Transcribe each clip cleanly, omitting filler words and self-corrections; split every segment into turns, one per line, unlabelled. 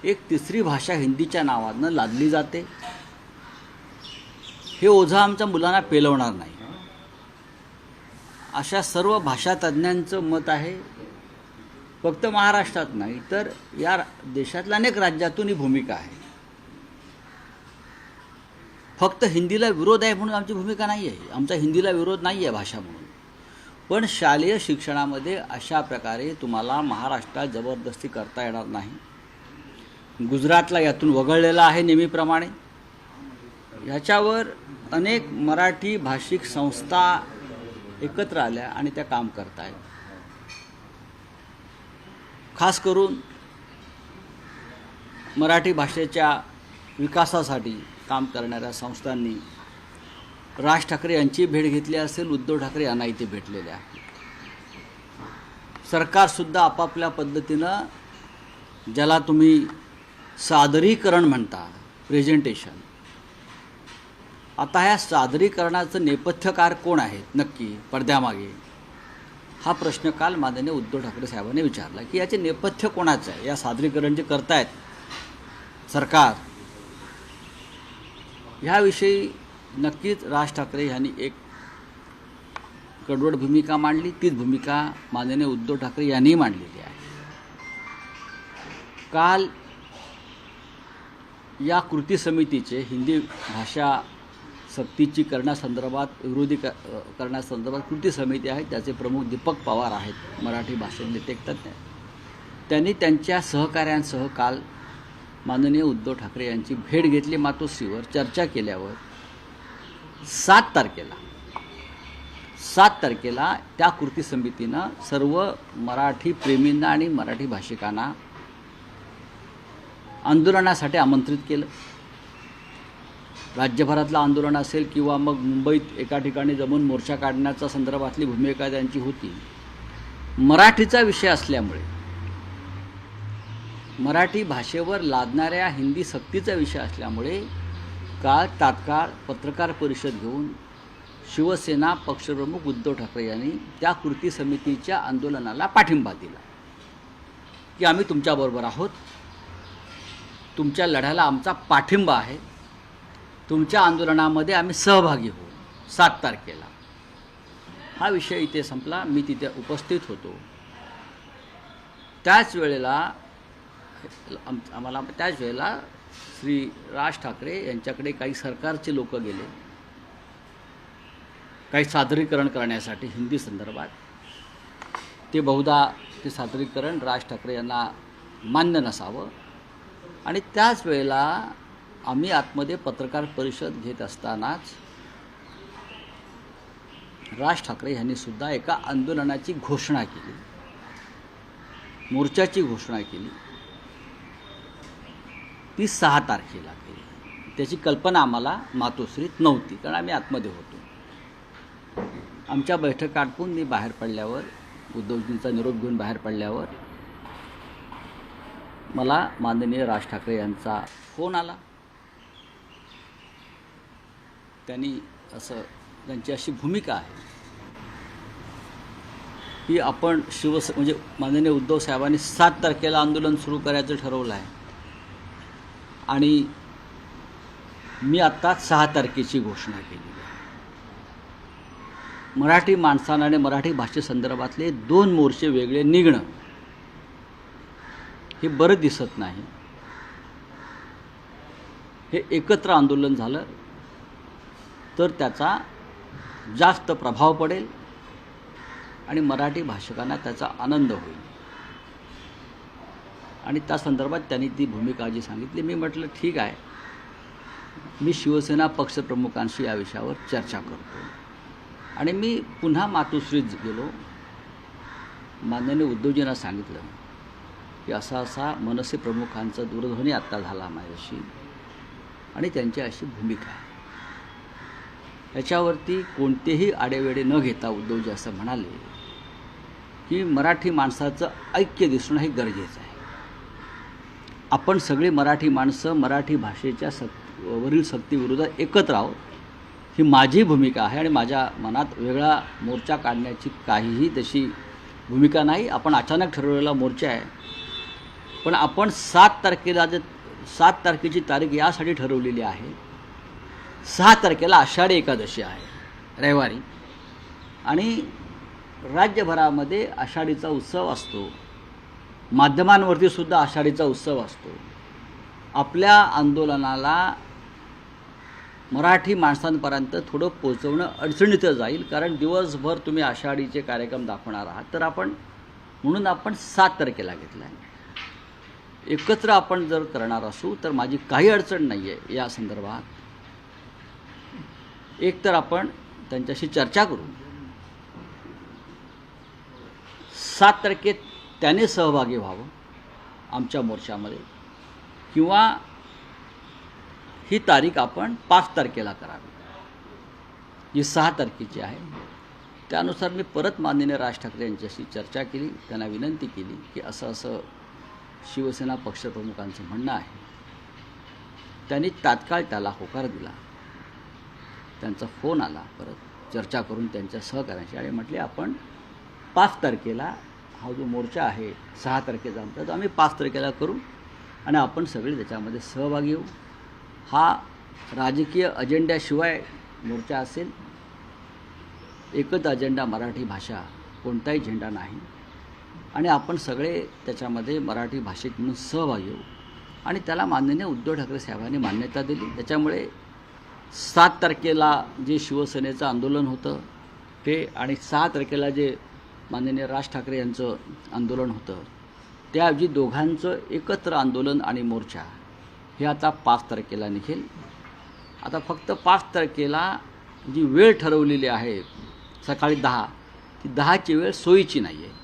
एक तिसरी भाषा हिंदीच्या नावानं लादली जाते. हे ओझं आमच्या मुलांना पेलवणार नाही, अशा सर्व भाषा तज्ज्ञांचं मत आहे. फक्त महाराष्ट्रात नाही तर या देशातल्या अनेक राज्यातून ही भूमिका आहे. फक्त हिंदीला विरोध आहे म्हणून आमची भूमिका नाही आहे. आमचा हिंदीला विरोध नाही आहे भाषा म्हणून. पण शालेय शिक्षणामध्ये अशा प्रकारे तुम्हाला महाराष्ट्रात जबरदस्ती करता येणार नाही. गुजरातला यातून वगळलेला आहे नेहमीप्रमाणे. ह्याच्यावर अनेक मराठी भाषिक संस्था एकत्र आल्या आणि त्या काम करत आहेत. खास करून मराठी भाषेच्या विकासासाठी काम करणाऱ्या संस्थांनी राज ठाकरे यांची भेट घेतली असेल, उद्धव ठाकरे यांना इथे भेटलेले आहे. सरकारसुद्धा आपापल्या पद्धतीनं, ज्याला तुम्ही सादरीकरण म्हणता, प्रेझेंटेशन, आता ह्या सादरीकरणाचं नेपथ्यकार कोण आहेत नक्की पडद्यामागे, हा प्रश्न काल माननीय उद्धव ठाकरे साहेबांनी विचारला की याचे नेपथ्य कोणाचं आहे. या सादरीकरण जे करतायत सरकार, ह्याविषयी नक्कीच राज ठाकरे यांनी एक कडवट भूमिका मांडली. तीच भूमिका माननीय उद्धव ठाकरे यांनी मांडलेली आहे. काल या कृती समितीचे हिंदी भाषा सक्तीची करण्यासंदर्भात करण्यासंदर्भात कृती समिती आहे. त्याचे प्रमुख दीपक पवार आहेत, मराठी भाषेतले टेकतज्ञ. त्यांनी त्यांच्या सहकाऱ्यांसह काल माननीय उद्धव ठाकरे यांची भेट घेतली. मातोश्रीवर चर्चा केल्यावर 7 तारखेला त्या कृती समितीनं सर्व मराठी प्रेमींना आणि मराठी भाषिकांना आंदोलनासाठी आमंत्रित केलं. राज्यभरातलं आंदोलन असेल किंवा मग मुंबईत एका ठिकाणी जमून मोर्चा काढण्याच्या संदर्भातली भूमिका त्यांची होती. मराठीचा विषय असल्यामुळे, मराठी भाषेवर लादणाऱ्या हिंदी सक्तीचा विषय असल्यामुळे काल तात्काळ पत्रकार परिषद घेऊन शिवसेना पक्षप्रमुख उद्धव ठाकरे यांनी त्या कृती समितीच्या आंदोलनाला पाठिंबा दिला की आम्ही तुमच्याबरोबर आहोत, तुमच्या लढ्याला आमचा पाठिंबा आहे, तुमच्या आंदोलनामध्ये आम्ही सहभागी होऊ. 7 तारखेला हा विषय इथे संपला. मी तिथे उपस्थित होतो. त्याच वेळेला श्री राज ठाकरे यांच्याकडे काही सरकारचे लोक गेले, काही सादरीकरण करण्यासाठी हिंदी संदर्भात. ते बहुधा ते सादरीकरण राज ठाकरे यांना मान्य नसावं. आणि त्याच वेळेला आम्ही आतमध्ये पत्रकार परिषद घेत असतानाच राज ठाकरे यांनी सुद्धा एका आंदोलनाची घोषणा केली, मोर्चाची घोषणा केली. ती 6 तारखेला केली. त्याची कल्पना आम्हाला मातोश्रीत नव्हती, कारण आम्ही आतमध्ये होतो. आमच्या बैठक आटपून मी बाहेर पडल्यावर, उद्धवजींचा निरोप घेऊन बाहेर पडल्यावर मला माननीय राज ठाकरे यांचा फोन आला. त्यांची अशी भूमिका आहे की आपण म्हणजे माननीय उद्धव साहेबांनी 7 तारखेला आंदोलन सुरू करायचं ठरवलं आहे आणि मी आत्ता 6 तारखेची घोषणा केली आहे. मराठी माणसांना आणि मराठी भाषेसंदर्भातले 2 मोर्चे वेगळे निघणं हे बरं दिसत नाही. हे एकत्र आंदोलन झालं तर त्याचा जास्त प्रभाव पडेल आणि मराठी भाषिकांना त्याचा आनंद होईल. आणि त्या संदर्भात त्यांनी ती भूमिका जी सांगितली, मी म्हटलं ठीक आहे, मी शिवसेना पक्षप्रमुखांशी या विषयावर चर्चा करतो. आणि मी पुन्हा मातोश्रीत गेलो. माननीय उद्धवजींना सांगितलं की असा मनसे प्रमुखांचा दूरध्वनी आत्ता झाला माझ्याशी आणि त्यांची अशी भूमिका आहे. याच्यावरती कोणतेही आडेवेडे न घेता उद्धवजी असं म्हणाले की मराठी माणसाचं ऐक्य दिसणं हे गरजेचं आहे. आपण सगळे मराठी माणसं मराठी भाषेच्या वरील सक्तीविरोधात एकत्र आहोत, ही माझी भूमिका आहे आणि माझ्या मनात वेगळा मोर्चा काढण्याची काहीही तशी भूमिका नाही. आपण अचानक ठरवलेला मोर्चा आहे. पण आपण 7 तारखेची तारीख यासाठी ठरवलेली आहे, 6 तारखेला आषाढी एकादशी आहे रविवारी, आणि राज्यभरामध्ये आषाढीचा उत्सव असतो, माध्यमांवरती सुद्धा आषाढीचा उत्सव असतो. आपल्या आंदोलनाला मराठी माणसांपर्यंत थोडं पोचवणं अडचणीचं जाईल, कारण दिवसभर तुम्ही आषाढीचे कार्यक्रम दाखवणार आहात. तर म्हणून आपण 7 तारखेला घेतला आहे. एकत्र आपण जर करणार असू तर माझी काही अडचण नाही आहे या संदर्भात. एक तर आपण त्यांच्याशी चर्चा करू, 7 तारखेत त्याने सहभागी व्हावं आमच्या मोर्चामध्ये, किंवा ही तारीख आपण 5 तारखेला करावी, जी 6 तारखेची आहे. त्यानुसार मी परत माननीय राज ठाकरे यांच्याशी चर्चा केली, त्यांना विनंती केली की असं शिवसेना पक्षप्रमुखांचं म्हणणं आहे. त्यांनी तात्काळ त्याला होकार दिला. त्यांचा फोन आला परत चर्चा करून त्यांच्या सहकार्यांशी, आणि म्हटले आपण 5 तारखेला हा जो मोर्चा आहे 6 तारखेचा आमचा, तो आम्ही 5 तारखेला करू आणि आपण सगळे त्याच्यामध्ये सहभागी होऊ. हा राजकीय अजेंड्याशिवाय मोर्चा असेल, एकच अजेंडा मराठी भाषा, कोणताही झेंडा नाही, आणि आपण सगळे त्याच्यामध्ये मराठी भाषेत म्हणून सहभागी होऊ. आणि त्याला माननीय उद्धव ठाकरे साहेबांनी मान्यता दिली. त्याच्यामुळे 7 तारखेला जे शिवसेनेचं आंदोलन होतं ते, आणि 6 तारखेला जे माननीय राज ठाकरे यांचं आंदोलन होतं, त्याऐवजी दोघांचं एकत्र आंदोलन आणि मोर्चा हे आता 5 तारखेला निघेल. आता फक्त 5 तारखेला जी वेळ ठरवलेली आहे सकाळी 10, ती 10ची वेळ सोयीची नाही आहे.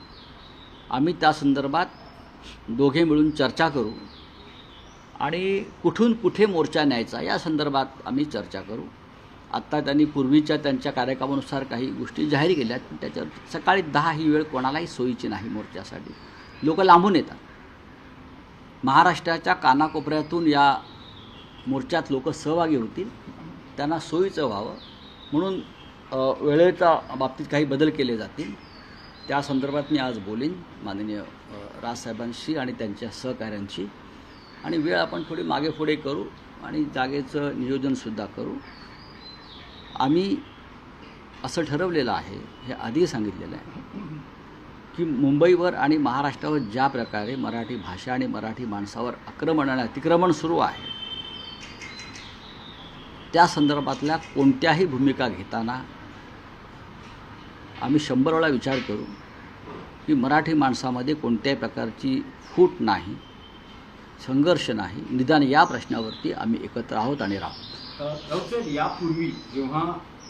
आम्ही त्या संदर्भात दोघे मिळून चर्चा करू आणि कुठून कुठे मोर्चा न्यायचा या संदर्भात आम्ही चर्चा करू. आत्ता त्यांनी पूर्वीच्या त्यांच्या कार्यक्रमानुसार काही गोष्टी जाहीर केल्यात, पण त्याच्यावर सकाळी 10 ही वेळ कोणालाही सोयीची नाही मोर्चासाठी. लोक लांबून येतात, महाराष्ट्राच्या कानाकोपऱ्यातून या मोर्चात लोक सहभागी होतील, त्यांना सोयीचं व्हावं म्हणून वेळेच्या बाबतीत काही बदल केले जातील. त्या संदर्भात मी आज बोलीन माननीय राजसाहेबांशी आणि त्यांच्या सहकाऱ्यांशी, आणि वेळ आपण थोडी मागे पुढे करू आणि जागेचं नियोजनसुद्धा करू. आम्ही असं ठरवलेलं आहे, हे आधी सांगितलेलं आहे, की मुंबईवर आणि महाराष्ट्रावर ज्या प्रकारे मराठी भाषा आणि मराठी माणसावर आक्रमण आणि अतिक्रमण सुरू आहे, त्या संदर्भातल्या कोणत्याही भूमिका घेताना आम्ही 100 वेळा विचार करू की मराठी माणसामध्ये कोणत्याही प्रकारची फूट नाही, संघर्ष नाही, निदान या प्रश्नावरती आम्ही एकत्र आहोत आणि राहू.
राऊत साहेब, यापूर्वी जेव्हा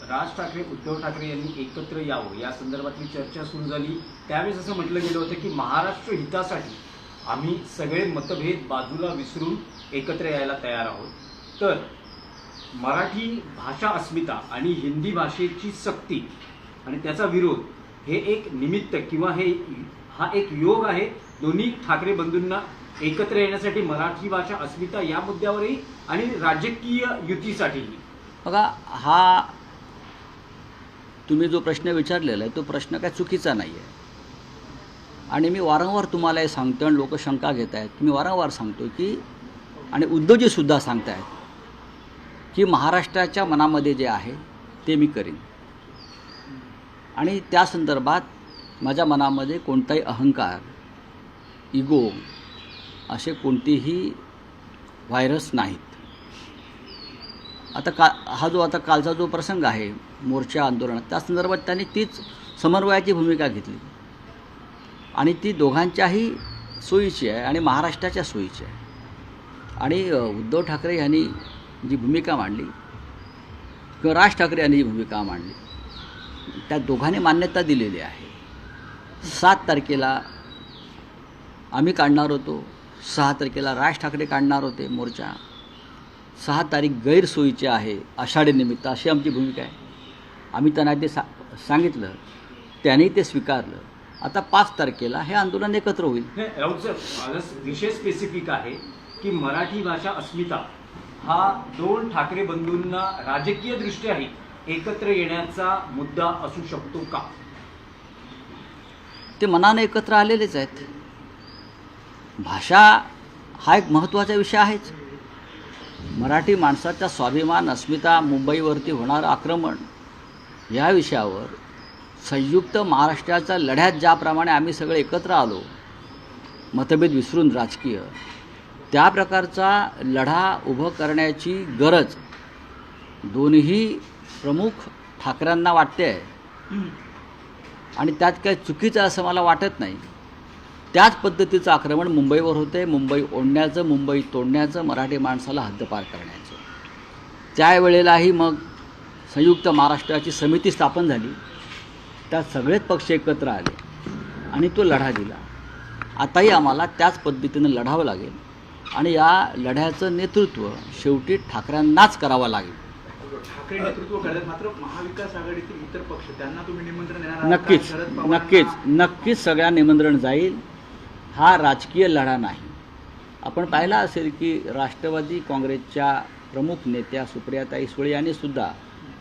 राज ठाकरे उद्धव ठाकरे यांनी एकत्र यावं या संदर्भातली चर्चा सुरू झाली, त्यावेळेस असं म्हटलं गेलं होतं की महाराष्ट्र हितासाठी आम्ही सगळे मतभेद बाजूला विसरून एकत्र यायला तयार आहोत. तर मराठी भाषा अस्मिता आणि हिंदी भाषेची सक्ती आणि त्याचा विरोध हे एक निमित्त किंवा हा एक योग आहे दोन्ही ठाकरे बंधूंना एकत्र येण्यासाठी, मराठी भाषा अस्मिता या मुद्द्यावरही आणि राजकीय युतीसाठीही.
बघा, हा तुम्ही जो प्रश्न विचारलेला आहे तो प्रश्न काय चुकीचा नाही आहे, आणि मी वारंवार तुम्हाला हे सांगतो आणि लोक शंका घेत आहेत. मी वारंवार सांगतो की, आणि उद्धवजीसुद्धा सांगत आहेत की महाराष्ट्राच्या मनामध्ये जे आहे ते मी करीन, आणि त्या संदर्भात माझ्या मनामध्ये कोणताही अहंकार, इगो असे कोणतेही व्हायरस नाहीत. आता हा जो आता कालचा जो प्रसंग आहे मोर्चा आंदोलनात, त्या संदर्भात त्यांनी तीच समन्वयाची भूमिका घेतली, आणि ती दोघांच्याही सोयीची आहे आणि महाराष्ट्राच्या सोयीची आहे. आणि उद्धव ठाकरे यांनी जी भूमिका मांडली किंवा राज ठाकरे यांनी जी भूमिका मांडली, त्या दोघांनी मान्यता दिलेली आहे. 7 तारखेला आम्ही काढणार होतो, 6 तारखेला राज ठाकरे काढणार होते मोर्चा. 6 तारीख गैरसोयीची आहे आषाढीनिमित्त, अशी आमची भूमिका आहे. आम्ही त्यांना ते सांगितलं, त्यांनी ते स्वीकारलं. आता 5 तारखेला हे आंदोलन एकत्र होईल.
राऊत साहेब, माझा विषय स्पेसिफिक आहे की मराठी भाषा अस्मिता हा दोन ठाकरे बंधूंना राजकीय दृष्ट्याही एकत्र येण्याचा मुद्दा असू शकतो का?
ते मनाने एकत्र आलेलेच आहेत. भाषा हा एक महत्त्वाचा विषय आहेच. मराठी माणसाचा स्वाभिमान, अस्मिता, मुंबईवरती होणारं आक्रमण या विषयावर संयुक्त महाराष्ट्राच्या लढ्यात ज्याप्रमाणे आम्ही सगळे एकत्र आलो, मतभेद विसरून राजकीय, त्या प्रकारचा लढा उभं करण्याची गरज दोन्ही प्रमुख ठाकरेंना वाटते आहे आणि त्यात काही चुकीचं असं मला वाटत नाही. त्याच पद्धतीचं आक्रमण मुंबईवर होते, मुंबई ओढण्याचं, मुंबई तोडण्याचं, मराठी माणसाला हद्दपार करण्याचं. त्यावेळेलाही मग संयुक्त महाराष्ट्राची समिती स्थापन झाली, त्यात सगळेच पक्ष एकत्र आले आणि तो लढा दिला. आताही आम्हाला त्याच पद्धतीनं लढावं लागेल आणि या लढ्याचं नेतृत्व शेवटी ठाकरेंनाच करावं लागेल.
ठाकरे नेतृत्व करतात, मात्र महाविकास आघाडीतील इतर पक्ष त्यांना तुम्ही निमंत्रण देणार आहात?
नक्कीच
शरद पवारांना-
नक्कीच नक्कीच सगळ्या निमंत्रण जाईल. हा राजकीय लढा नाही. आपण पाहिला असेल की राष्ट्रवादी काँग्रेसच्या प्रमुख नेत्या सुप्रियाताई सुळे यांनी सुद्धा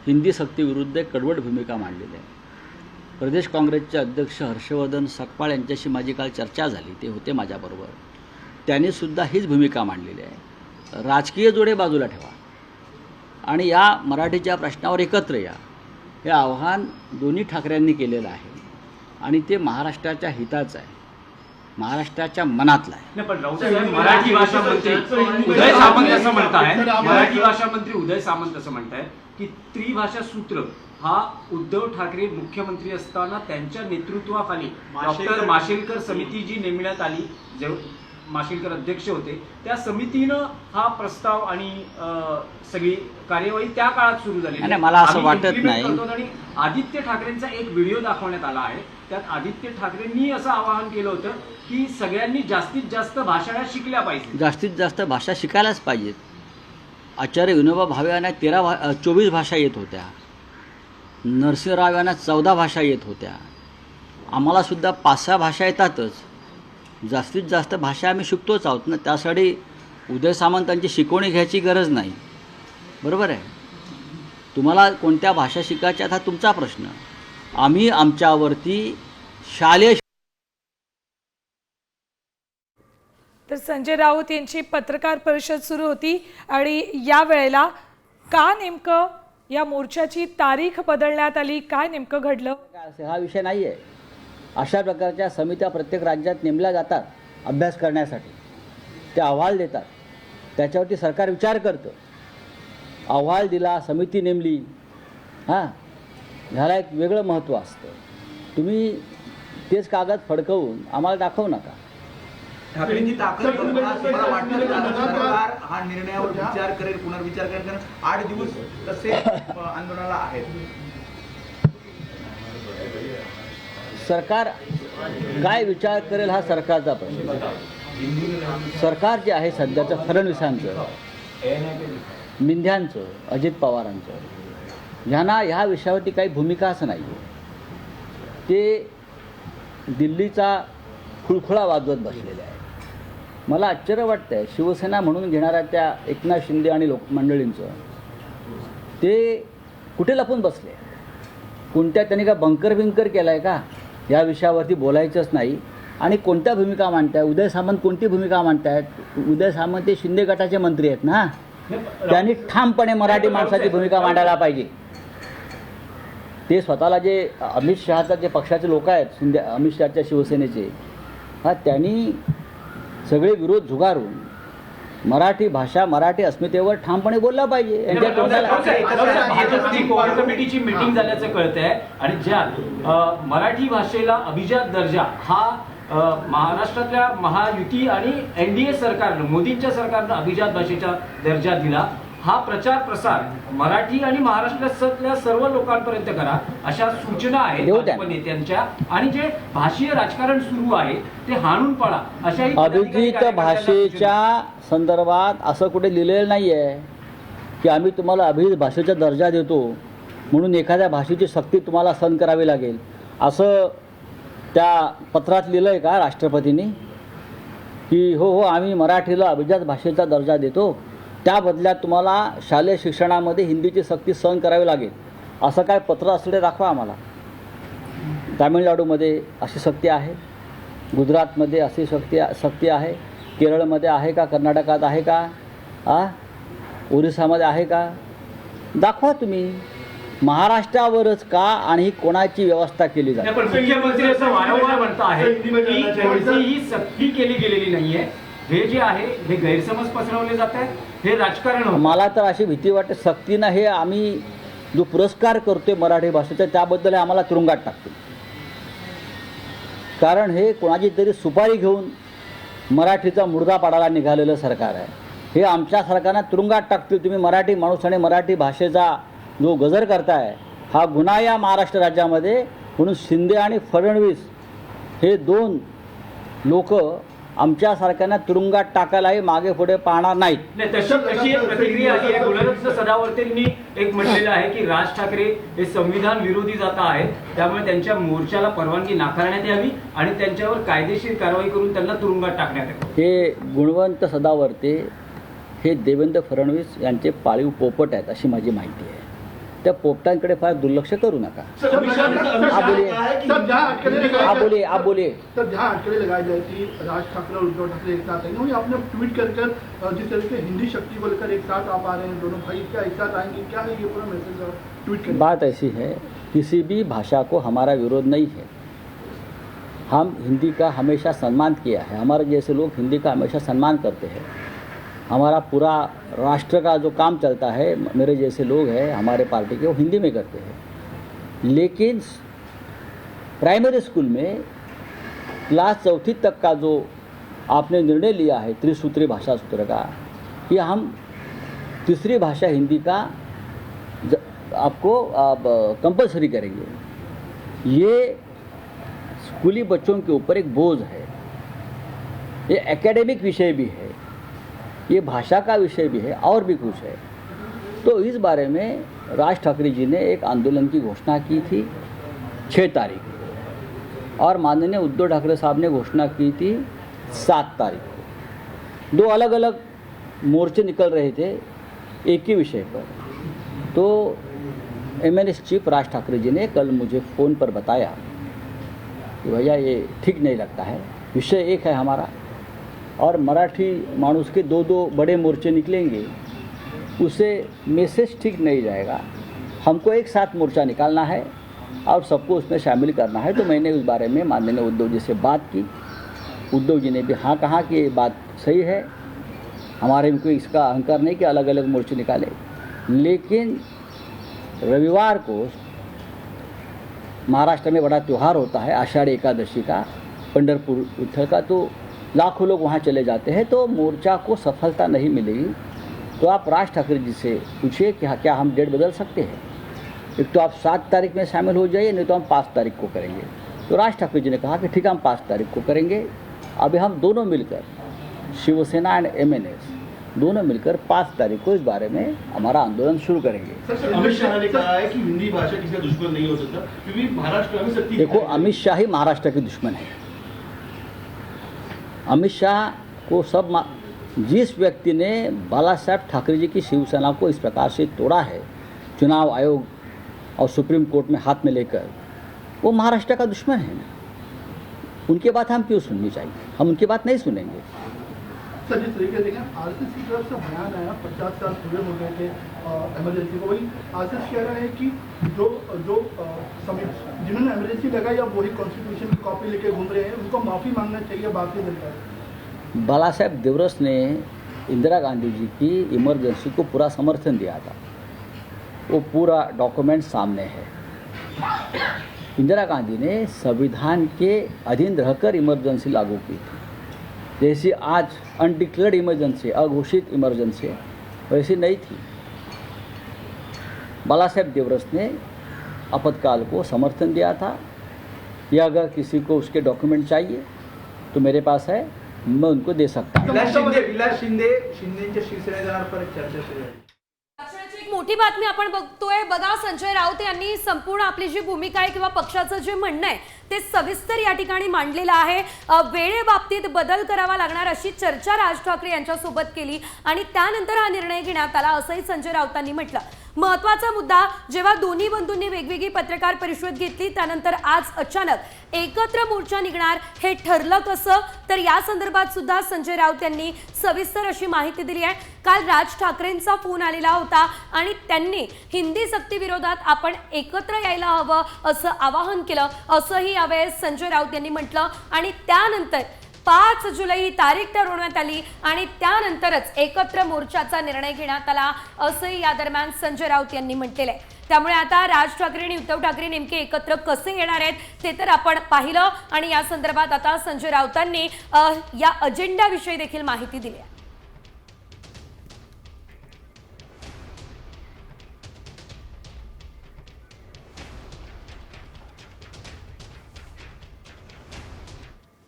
हिंदी सक्तीविरुद्ध एक कडवट भूमिका मांडलेली आहे. प्रदेश काँग्रेसचे अध्यक्ष हर्षवर्धन सकपाळ यांच्याशी माझी काल चर्चा झाली, ते होते माझ्याबरोबर. त्यांनीसुद्धा हीच भूमिका मांडलेली आहे. राजकीय जोडे बाजूला ठेवा आणि या मराठीच्या प्रश्नावर एकत्र या, हे आव्हान दोन्ही ठाकरेंनी केलेलं आहे आणि ते महाराष्ट्राच्या हिताचं आहे, महाराष्ट्राच्या मनातलं आहे.
नाही, पण राऊत साहेब, मराठी भाषा मंत्री उदय सामंत असं म्हणताय, मराठी भाषा मंत्री उदय सामंत असं म्हणताय की त्रिभाषा सूत्र हा उद्धव ठाकरे मुख्यमंत्री असताना त्यांच्या नेतृत्वाखाली डॉक्टर माशेलकर समिती जी नेमण्यात आली, जे माशेलकर अध्यक्ष होते, त्या समितीनं हा प्रस्ताव आणि सगळी कार्यवाही त्या काळात सुरू झाली.
नाही, मला असं
आम्ही
वाटत
implement
नाही.
करतो. आणि आदित्य ठाकरेंचा एक व्हिडिओ दाखवण्यात आला आहे, त्यात आदित्य ठाकरेंनी असं आवाहन केलं होतं की सगळ्यांनी जास्तीत जास्त भाषा शिकल्या पाहिजे.
जास्तीत जास्त भाषा शिकायलाच पाहिजेत. आचार्य विनोबा भावे यांना 24 भाषा येत होत्या, नरसिंहराव यांना 14 भाषा येत होत्या, आम्हालासुद्धा 5-6 भाषा येतातच. जास्तीत जास्त भाषा आम्ही शिकतोच आहोत ना, त्यासाठी उदय सामंतांची शिकवणी घ्यायची गरज नाही. बरोबर आहे. तुम्हाला कोणत्या भाषा शिकायच्या हा तुमचा प्रश्न. आम्ही आमच्यावरती शालेय
तर संजय राऊत यांची पत्रकार परिषद सुरू होती आणि या वेळेला का नेमकं या मोर्चाची तारीख बदलण्यात आली, काय नेमकं घडलं,
हा विषय नाही आहे. अशा प्रकारच्या समित्या प्रत्येक राज्यात नेमल्या जातात अभ्यास करण्यासाठी. ते अहवाल देतात, त्याच्यावरती सरकार विचार करतं. अहवाल दिला, समिती नेमली, हां, ह्याला एक वेगळं महत्त्व असतं. तुम्ही तेच कागद फडकवून आम्हाला दाखवू नका.
ठाकरेंची ताकद बघून आज तुम्हाला वाटतं का सरकार हा निर्णयावर विचार करेल, पुनर्विचार करेल? कारण 8 दिवस तसे आंदोलनाला आहेत.
सरकार काय विचार करेल हा सरकारचा प्रश्न. सरकार जे आहे सध्याचं फडणवीसांचं, मिंध्यांचं, अजित पवारांचं, ह्यांना ह्या विषयावरती काही भूमिकाच नाही आहे. ते दिल्लीचा खुळखुळा वाजवत बसलेले आहे. मला आश्चर्य वाटतं आहे शिवसेना म्हणून घेणाऱ्या त्या एकनाथ शिंदे आणि लोकमंडळींचं, ते कुठे लपून बसले. कोणत्या त्यांनी का बंकर केला आहे का या विषयावरती बोलायचंच नाही. आणि कोणत्या भूमिका मांडताय? उदय सामंत कोणती भूमिका मांडतायत? उदय सामंत ते शिंदे गटाचे मंत्री आहेत ना, त्यांनी ठामपणे मराठी माणसाची भूमिका मांडायला पाहिजे. ते स्वतःला जे अमित शहाचा जे पक्षाचे लोक आहेत, शिंदे अमित शहाच्या शिवसेनेचे, हा त्यांनी सगळे विरोध झुगारून मराठी भाषा, मराठी अस्मितेवर ठामपणे बोलला पाहिजे. यांच्या तोंडाला
भाजपची कोर कमिटीची मीटिंग झाल्याचं कळतंय आणि ज्यात मराठी भाषेला अभिजात दर्जा हा महाराष्ट्रातल्या महायुती आणि NDA सरकारनं, मोदींच्या सरकारनं अभिजात भाषेचा दर्जा दिला. हा प्रचार प्रसार मराठी आणि महाराष्ट्रातल्या सर्व लोकांपर्यंत करा, अशा सूचना आहेत भाजप नेत्यांच्या. आणि जे भाषीय राजकारण सुरू आहे ते हाणून पाडा, अशाही
अभिजित भाषेच्या संदर्भात असं कुठे लिहिलेलं नाही आहे की आम्ही तुम्हाला अभिजित भाषेचा दर्जा देतो म्हणून एखाद्या भाषेची सक्ती तुम्हाला सहन करावी लागेल, असं त्या पत्रात लिहिलं आहे का राष्ट्रपतींनी? की हो आम्ही मराठीला अभिजात भाषेचा दर्जा देतो, त्या बदल्यात तुम्हाला शालेय शिक्षणामध्ये हिंदीची सक्ती सहन करावी लागेल, असं काय पत्र असले दाखवा आम्हाला. तामिळनाडूमध्ये अशी सक्ती आहे, गुजरातमध्ये अशी सक्ती आहे, केरळमध्ये आहे का, कर्नाटकात आहे का, ओरिसामध्ये आहे का? दाखवा तुम्ही. महाराष्ट्रावरच का आणि ही कोणाची व्यवस्था केली जाते?
पण मुख्यमंत्री असं वारंवार म्हणत आहे की कोणतीही सक्ती केली गेलेली नाहीये. हे जे आहे हे गैरसमज पसरवले जात आहे, हे राजकारण होतं.
मला तर अशी भीती वाटते सक्तीनं हे आम्ही जो पुरस्कार करतोय मराठी भाषेचा त्याबद्दल आम्हाला तुरुंगात टाकतो. कारण हे कोणाची तरी सुपारी घेऊन मराठीचा मुर्दा पाडायला निघालेलं सरकार आहे. हे आमच्या सरकारनं तुरुंगात टाकतील. तुम्ही मराठी माणूस आणि मराठी भाषेचा जो गजर करताय हा गुन्हा या महाराष्ट्र राज्यामध्ये. म्हणून शिंदे आणि फडणवीस हे दोन लोक आमच्या सरकारनं तुरुंगात टाकायलाही मागे पुढे पाहणार नाहीत.
नाही, तशी एक प्रतिक्रिया आली आहे. गुणरत्न सदावर्तेंनी एक म्हटलेलं आहे की राज ठाकरे हे संविधान विरोधी जाता आहेत, त्यामुळे त्यांच्या मोर्चाला परवानगी नाकारण्यात यावी आणि त्यांच्यावर कायदेशीर कारवाई करून त्यांना तुरुंगात टाकण्यात यावं.
हे गुणवंत सदावर्ते हे देवेंद्र फडणवीस यांचे पाळीव पोपट आहेत अशी माझी माहिती आहे. त्या पोपटांकडे फार दुर्लक्ष करू नका. आप बोलिए.
सर जहाँ अटकलें लगाई जाए कि राज ठाकरे और उद्धव ठाकरे एक साथ आएंगे, वही आपने ट्वीट कर जिस तरह से हिंदी शक्ति को लेकर एक साथ आप आ रहे हैं, दोनों भाई क्या एक साथ आएंगे, क्या है ये पूरा मैसेज ट्वीट कर?
बात ऐसी है, किसी भी भाषा को हमारा विरोध नहीं है. हम हिंदी का हमेशा सम्मान किया है. हमारे जैसे लोग हिंदी का हमेशा सम्मान करते हैं. हमारा पूरा राष्ट्र का जो काम चलता है, मेरे जैसे लोग हैं हमारे पार्टी के, वो हिंदी में करते हैं. लेकिन प्राइमरी स्कूल में क्लास 4वीं तक का जो आपने निर्णय लिया है त्रिसूत्री भाषा सूत्र का, कि हम तीसरी भाषा हिंदी का आपको कंपलसरी करेंगे, ये स्कूली बच्चों के ऊपर एक बोझ है. ये एकेडमिक विषय भी है, ये भाषा का विषय भी है और भी कुछ है. तो इस बारे में राज ठाकरे जी ने एक आंदोलन की घोषणा की थी 6 तारीख को, और माननीय उद्धव ठाकरे साहब ने घोषणा की थी 7 तारीख को. 2 अलग अलग मोर्चे निकल रहे थे एक ही विषय पर. तो MNS चीफ राज ठाकरे जी ने कल मुझे फ़ोन पर बताया कि भैया ये ठीक नहीं लगता है, विषय एक है हमारा और मराठी मानुस के 2-2 बड़े मोर्चे निकलेंगे, उसे मैसेज ठीक नहीं जाएगा. हमको एक साथ मोर्चा निकालना है और सबको उसमें शामिल करना है. तो मैंने उस बारे में माननीय उद्धव जी से बात की. उद्धव जी ने भी हाँ कहा कि ये बात सही है, हमारे में कोई इसका अहंकार नहीं कि अलग अलग मोर्चे निकाले. लेकिन रविवार को महाराष्ट्र में बड़ा त्यौहार होता है आषाढ़ी एकादशी का, पंढरपुर विठल का, तो लाखों लोग वहाँ चले जाते हैं, तो मोर्चा को सफलता नहीं मिलेगी. तो आप राज ठाकरे जी से पूछिए कि क्या हम डेट बदल सकते हैं. एक तो आप 7 तारीख में शामिल हो जाइए, नहीं तो हम 5 तारीख को करेंगे. तो राज ठाकरे जी ने कहा कि ठीक है हम 5 तारीख को करेंगे. अभी हम दोनों मिलकर, शिवसेना एंड MNS दोनों मिलकर 5 तारीख को इस बारे में हमारा आंदोलन शुरू करेंगे.
अमित शाह ने कहा है कि हिंदी भाषा किसी का दुश्मन नहीं हो सकता, क्योंकि महाराष्ट्र में सत्ती.
देखो, अमित शाह ही महाराष्ट्र के दुश्मन है. अमित शाह को जिस व्यक्ति ने बाला साहब ठाकरे जी की शिवसेना को इस प्रकार से तोड़ा है, चुनाव आयोग और सुप्रीम कोर्ट में हाथ में लेकर, वो महाराष्ट्र का दुश्मन है. उनकी बात हम क्यों सुननी चाहिए? हम उनकी बात नहीं सुनेंगे.
सर जिस तरीके से देखें RSS की तरफ से बयान आया 50 साल पूरे हो गए थे इमरजेंसी को, वही RSS कह रहा है कि जो जिन्होंने इमरजेंसी लगाई अब वही कॉन्स्टिट्यूशन की कॉपी लेके घूम रहे हैं, उनको माफ़ी मांगना चाहिए भारतीय जनता को.
बाला साहब देवरस ने इंदिरा गांधी जी की इमरजेंसी को पूरा समर्थन दिया था. वो पूरा डॉक्यूमेंट सामने है. इंदिरा गांधी ने संविधान के अधीन रहकर इमरजेंसी लागू की थी. जैसी आज अनडिक्लेयर्ड इमरजेंसी, अघोषित इमरजेंसी, वैसी नहीं थी. बाला साहेब देवरस ने आपातकाल को समर्थन दिया था. या अगर किसी को उसके डॉक्यूमेंट चाहिए तो मेरे पास है, मैं उनको दे सकता हूँ.
विलास शिंदेच्या शिवसेनेत जाणार परत चर्चा सुरू आहे.
राष्ट्राची एक मोठी बातमी आपण बघतोय. बघा, संजय राऊत यांनी संपूर्ण आपली जी भूमिका आहे किंवा पक्षाचं जे म्हणणं आहे ते सविस्तर या ठिकाणी मांडलेलं आहे. वेळेबाबतीत बदल करावा लागणार अशी चर्चा राज ठाकरे यांच्यासोबत केली आणि त्यानंतर हा निर्णय घेण्यात आला असंही संजय राऊतांनी म्हटलं. महत्वाचा मुद्दा, जेव्हा दोन्ही बंधूंनी वेगवेगळी पत्रकार परिषद घेतली त्यानंतर आज अचानक एकत्र मोर्चा निघणार हे ठरलं कसं, तर या संदर्भात सुद्धा संजय राऊत यांनी सविस्तर अशी माहिती दिली आहे. काल राज ठाकरेंचा फोन आलेला होता आणि त्यांनी हिंदी सक्ती विरोधात आपण एकत्र यायला हवं असं आवाहन केलं, असंही यावेळेस संजय राऊत यांनी म्हटलं. आणि त्यानंतर 5 जुलै ही तारीख ठरवण्यात आली आणि त्यानंतरच एकत्र मोर्चाचा निर्णय घेण्यात आला, असंही या दरम्यान संजय राऊत यांनी म्हटलेलं आहे. त्यामुळे आता राज ठाकरे आणि उद्धव ठाकरे नेमके एकत्र कसे येणार आहेत ते तर आपण पाहिलं आणि या संदर्भात आता संजय राऊतांनी या अजेंड्याविषयी देखील माहिती दिली आहे.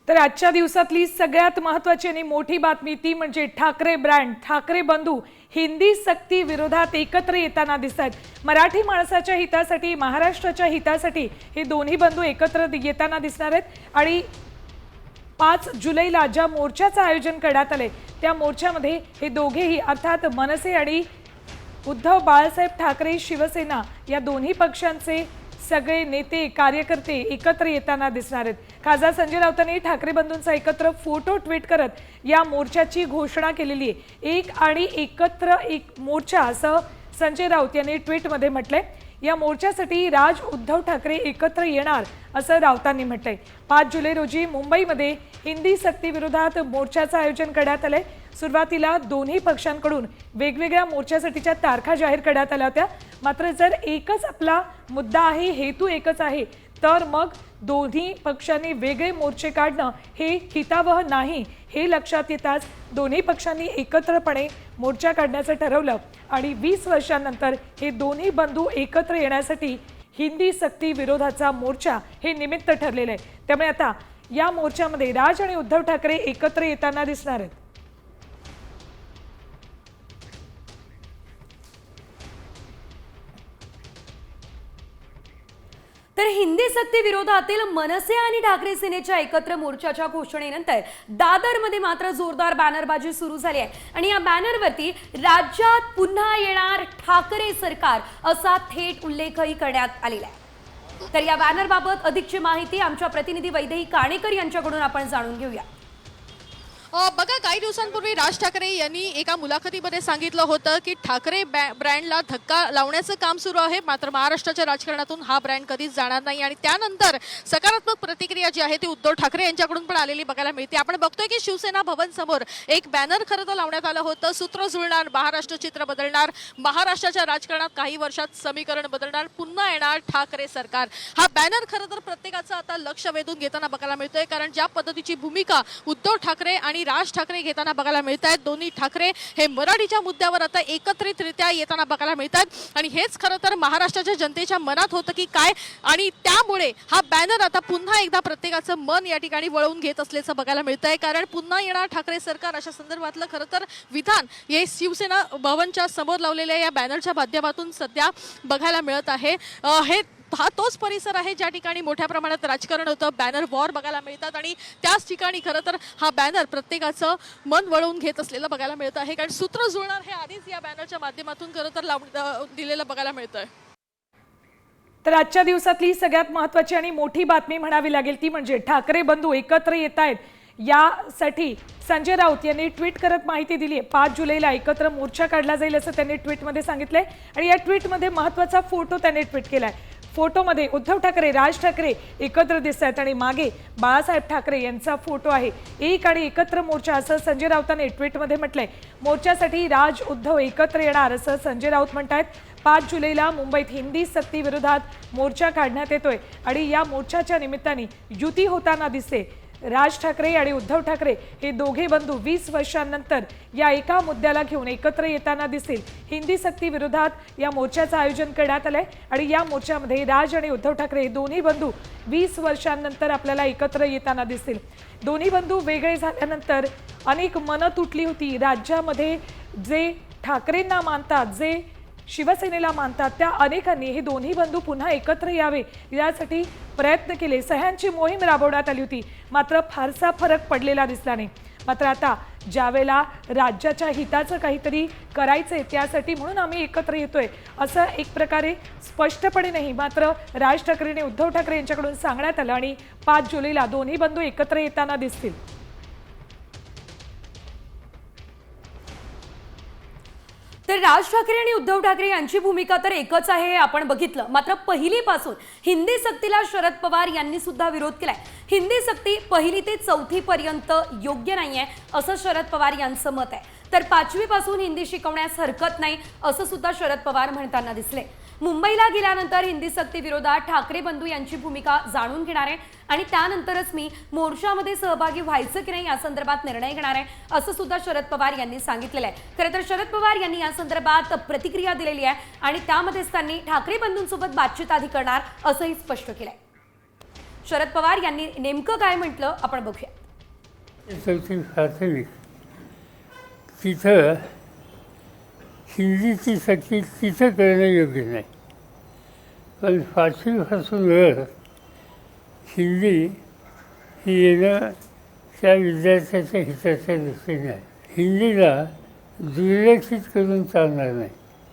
तर आजच्या दिवसातली सगळ्यात महत्त्वाची आणि मोठी बातमी ती म्हणजे ठाकरे ब्रँड, ठाकरे बंधू हिंदी सक्ती विरोधात एकत्र येताना दिसत आहेत. मराठी माणसाच्या हितासाठी, महाराष्ट्राच्या हितासाठी हे दोन्ही बंधू एकत्र येताना दिसणार आहेत. आणि 5 जुलैला ज्या मोर्चाचं आयोजन करण्यात आले त्या मोर्चामध्ये हे दोघेही अर्थात मनसे आणि उद्धव बाळासाहेब ठाकरे शिवसेना या दोन्ही पक्षांचे सगळे नेते कार्यकर्ते एकत्र येताना दिसणार आहेत. खासदार संजय राऊतांनी ठाकरे बंधूंचा एकत्र फोटो ट्विट करत या मोर्चाची घोषणा केलेली आहे. एक आणि एकत्र एक मोर्चा असं संजय राऊत यांनी ट्विटमध्ये म्हटलंय. या मोर्चासाठी राज उद्धव ठाकरे एकत्र येणार असं राऊतांनी म्हटलंय. 5 जुलै रोजी मुंबईमध्ये हिंदी सक्ती विरोधात मोर्चाचं आयोजन करण्यात आलंय. सुरुवातीला दोन्ही पक्षांकडून वेगवेगळ्या मोर्चासाठीच्या तारखा जाहीर करण्यात आल्या होत्या. मात्र जर एकच आपला मुद्दा आहे, हेतू एकच आहे, तर मग दोन्ही पक्षांनी वेगळे मोर्चे काढणं हे हितावह नाही हे लक्षात येताच दोन्ही पक्षांनी एकत्रपणे मोर्चा काढण्याचं ठरवलं आणि 20 वर्षांनंतर हे दोन्ही बंधू एकत्र येण्यासाठी हिंदी सक्ती विरोधाचा मोर्चा हे निमित्त ठरलेलं आहे. त्यामुळे आता या मोर्चामध्ये राज आणि उद्धव ठाकरे एकत्र येताना दिसणार आहेत.
तर हिंदी सक्ती विरोधातील मनसे आणि ठाकरे सेनेच्या एकत्र मोर्चाच्या घोषणेनंतर दादरमध्ये मात्र जोरदार बॅनरबाजी सुरू झाली आहे आणि या बॅनरवरती राज्यात पुन्हा येणार ठाकरे सरकार असा थेट उल्लेखही करण्यात आलेला आहे. तर या बॅनरबाबत अधिकची माहिती आमच्या प्रतिनिधी वैदेही काणेकर यांच्याकडून आपण जाणून घेऊया.
बघा, काही दिवसांपूर्वी राज ठाकरे यांनी एका मुलाखतीमध्ये सांगितलं होतं की ठाकरे ब्रँडला धक्का लावण्याचं काम सुरू आहे, मात्र महाराष्ट्राच्या राजकारणातून हा ब्रँड कधीच जाणार नाही. आणि त्यानंतर सकारात्मक प्रतिक्रिया जी आहे ती उद्धव ठाकरे यांच्याकडून पण आलेली बघायला मिळते. आपण बघतोय की शिवसेना भवन समोर एक बॅनर खरं तर लावण्यात आलं होतं. सूत्र जुळणार, महाराष्ट्र चित्र बदलणार, महाराष्ट्राच्या राजकारणात काही वर्षात समीकरण बदलणार, पुन्हा येणार ठाकरे सरकार. हा बॅनर खरं तर प्रत्येकाचं आता लक्ष वेधून घेताना बघायला मिळतोय, कारण ज्या पद्धतीची भूमिका उद्धव ठाकरे आणि राज ठाकरे घेताना बघायला मिळत आहेत, दोन्ही ठाकरे हे मराठीच्या मुद्द्यावर आता एकत्रितरित्या येताना बघायला मिळतात आणि हेच खरं तर महाराष्ट्राच्या जनतेच्या मनात होतं की काय. आणि त्यामुळे हा बॅनर आता पुन्हा एकदा प्रत्येकाचं मन या ठिकाणी वळवून घेत असल्याचं बघायला मिळत आहे, कारण पुन्हा येणार ठाकरे सरकार अशा संदर्भातलं खरं तर विधान हे शिवसेना भवनच्या समोर लावलेल्या या बॅनरच्या माध्यमातून सध्या बघायला मिळत आहे. हा तोच परिसर आहे ज्या ठिकाणी मोठ्या प्रमाणात राजकारण होतं, बॅनर वॉर बघायला मिळतात आणि त्याच ठिकाणी खरं तर हा बॅनर प्रत्येकाचं मन वळवून घेत असलेलं बघायला मिळत आहे, कारण सूत्र जुळणार हे आधीच या बॅनरच्या माध्यमातून खरं तर दिलेलं बघायला मिळतंय.
तर आजच्या दिवसातली सगळ्यात महत्त्वाची आणि मोठी बातमी म्हणावी लागेल ती म्हणजे ठाकरे बंधू एकत्र येत आहेत. यासाठी संजय राऊत यांनी ट्विट करत माहिती दिली आहे. 5 जुलैला एकत्र मोर्चा काढला जाईल असं त्यांनी ट्विटमध्ये सांगितलंय आणि या ट्विटमध्ये महत्त्वाचा फोटो त्यांनी ट्विट केलाय. फोटोमध्ये उद्धव ठाकरे, राज ठाकरे एकत्र दिसत आहेत आणि मागे बाळासाहेब ठाकरे यांचा फोटो आहे. एक आणि एकत्र मोर्चा असं संजय राऊतांनी ट्विटमध्ये म्हटलंय. मोर्चासाठी राज उद्धव एकत्र येणार असं संजय राऊत म्हणतायत. 5 जुलैला मुंबईत हिंदी सक्ती विरोधात मोर्चा काढण्यात येतोय आणि या मोर्चाच्या निमित्ताने युती होताना दिसते. राज ठाकरे आणि उद्धव ठाकरे हे दोघे बंधू 20 वर्षांनंतर या एका मुद्द्याला घेऊन एकत्र येताना दिसतील. हिंदी सक्ती विरोधात या मोर्चाचं आयोजन करण्यात आलंय आणि या मोर्चामध्ये राज आणि उद्धव ठाकरे दोन्ही बंधू 20 वर्षांनंतर आपल्याला एकत्र येताना दिसतील. दोन्ही बंधू वेगळे झाल्यानंतर अनेक मनं तुटली होती. राज्यामध्ये जे ठाकरेंना मानतात, जे शिवसेनेला मानतात, त्या अनेकांनी हे दोन्ही बंधू पुन्हा एकत्र यावे यासाठी प्रयत्न केले. सह्यांची मोहीम राबवण्यात आली होती, मात्र फारसा फरक पडलेला दिसला नाही. मात्र आता ज्यावेळेला राज्याच्या हिताचं काहीतरी करायचं आहे त्यासाठी म्हणून आम्ही एकत्र येतोय असं एक प्रकारे स्पष्टपणे नाही, मात्र राज ठाकरेंनी उद्धव ठाकरे यांच्याकडून सांगण्यात आलं आणि 5 जुलैला दोन्ही बंधू एकत्र येताना दिसतील.
तर राज ठाकरे आणि उद्धव ठाकरे यांची भूमिका तर एकच आहे हे आपण बघितलं. मात्र पहिलीपासून हिंदी सक्तीला शरद पवार यांनी सुद्धा विरोध केलाय. हिंदी सक्ती 1ली ते 4थी पर्यंत योग्य नाहीये असं शरद पवार यांचं मत आहे. तर 5वी पासून हिंदी शिकवण्यास हरकत नाही असं सुद्धा शरद पवार म्हणताना दिसले. मुंबईला गेल्यानंतर हिंदी सक्ती विरोधात ठाकरे बंधू यांची भूमिका जाणून घेणार आहे आणि त्यानंतरच मी मोर्चामध्ये सहभागी व्हायचं की नाही या संदर्भात निर्णय घेणार आहे असं सुद्धा शरद पवार यांनी सांगितलेलं आहे. खरं तर शरद पवार यांनी या संदर्भात प्रतिक्रिया दिलेली आहे आणि त्यामध्येच त्यांनी ठाकरे बंधूंसोबत बातचीत आधी करणार असंही स्पष्ट केलंय. शरद पवार यांनी नेमकं काय म्हटलं आपण बघूया.
प्राथमिक तिथं हिंदीची सक्ती तिथं करणं योग्य नाही, पण 5वीपासून वर हिंदी ही येणं त्या विद्यार्थ्याच्या हिताच्या दृष्टीने आहे. हिंदीला दुर्लक्षित करून चालणार नाही.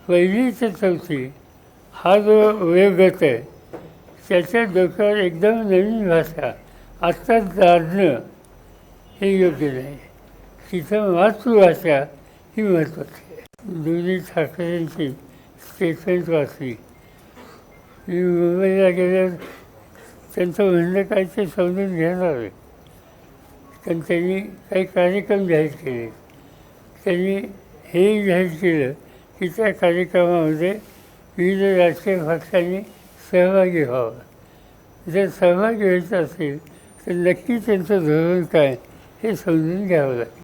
1ली ते 4थी हा जो वयोगट आहे त्याच्या डोक्यावर एकदम नवीन भाषा आत्ताच जाणणं हे योग्य नाही. तिथं मातृभाषा ही महत्त्वाची आहे. दोन्ही ठाकरेंची स्टेटमेंट वाचली. मी मुंबईला गेल्यावर त्यांचं म्हणणं काय ते समजून घेणार आहे. कारण त्यांनी काही कार्यक्रम जाहीर केले. त्यांनी हेही जाहीर केलं की त्या कार्यक्रमामध्ये विविध राजकीय पक्षांनी सहभागी व्हावं. जर सहभागी व्हायचं असेल तर नक्की त्यांचं धोरण काय हे समजून घ्यावं लागतं.